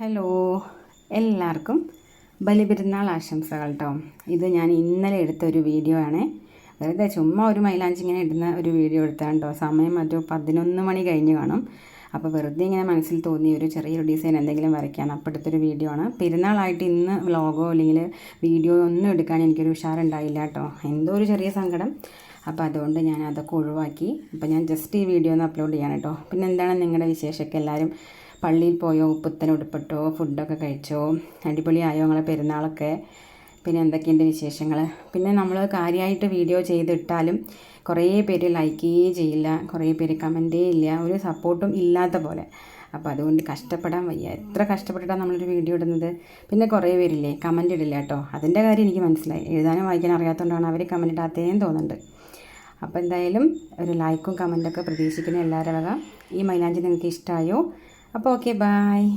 Hello, എല്ലാവർക്കും ബലിപെരുന്നാൾ ആശംസകൾ കേട്ടോ. ഇത് ഞാൻ ഇന്നലെ എടുത്ത ഒരു വീഡിയോ ആണ്. വെറുതെ ചുമ്മാ ഒരു മൈലാഞ്ചി ഇങ്ങനെ ഇടുന്ന ഒരു വീഡിയോ എടുത്താണ് കേട്ടോ. സമയം 11 മണി കഴിഞ്ഞ് കാണും. അപ്പോൾ വെറുതെ ഇങ്ങനെ മനസ്സിൽ തോന്നി ഒരു ചെറിയൊരു ഡിസൈൻ എന്തെങ്കിലും വരയ്ക്കാൻ അപ്പോൾ എടുത്തൊരു വീഡിയോ ആണ്. പെരുന്നാളായിട്ട് ഇന്ന് വ്ളോഗോ അല്ലെങ്കിൽ വീഡിയോ ഒന്നും എടുക്കാൻ എനിക്കൊരു ഉഷാറുണ്ടായില്ല കേട്ടോ. എന്തോ ഒരു ചെറിയ സങ്കടം. അപ്പോൾ അതുകൊണ്ട് ഞാൻ അതൊക്കെ ഒഴിവാക്കി. അപ്പോൾ ഞാൻ ജസ്റ്റ് ഈ വീഡിയോ ഒന്ന് അപ്ലോഡ് ചെയ്യാൻ കേട്ടോ. പിന്നെ എന്താണ് നിങ്ങളുടെ വിശേഷമൊക്കെ? എല്ലാവരും പള്ളിയിൽ പോയോ, പുത്തൻ ഉടുപ്പിട്ടോ, ഫുഡൊക്കെ കഴിച്ചോ, അടിപൊളിയായോ നിങ്ങളെ പെരുന്നാളൊക്കെ? പിന്നെ എന്തൊക്കെയുണ്ട് വിശേഷങ്ങൾ? പിന്നെ നമ്മൾ കാര്യമായിട്ട് വീഡിയോ ചെയ്തിട്ടാലും കുറേ പേര് ലൈക്കേ ചെയ്യില്ല, കുറേ പേര് കമൻറ്റേ ഇല്ല, ഒരു സപ്പോർട്ടും ഇല്ലാത്ത പോലെ. അപ്പോൾ അതുകൊണ്ട് കഷ്ടപ്പെടാൻ വയ്യ. എത്ര കഷ്ടപ്പെട്ടിട്ടാണ് നമ്മളൊരു വീഡിയോ ഇടുന്നത്. പിന്നെ കുറേ പേരില്ലേ കമൻറ്റ് ഇടില്ല കേട്ടോ. അതിൻ്റെ കാര്യം എനിക്ക് മനസ്സിലായി. എഴുതാനും വായിക്കാനും അറിയാത്തതുകൊണ്ടാണ് അവർ കമൻറ്റ് ഇടാത്തതെന്ന് തോന്നുന്നുണ്ട്. അപ്പോൾ എന്തായാലും ഒരു ലൈക്കും കമൻറ്റൊക്കെ പ്രതീക്ഷിക്കുന്ന എല്ലാവരുടെ വക. ഈ മൈലാഞ്ചി നിങ്ങൾക്ക് ഇഷ്ടമായോ? അപ്പോൾ ഓക്കെ, ബൈ.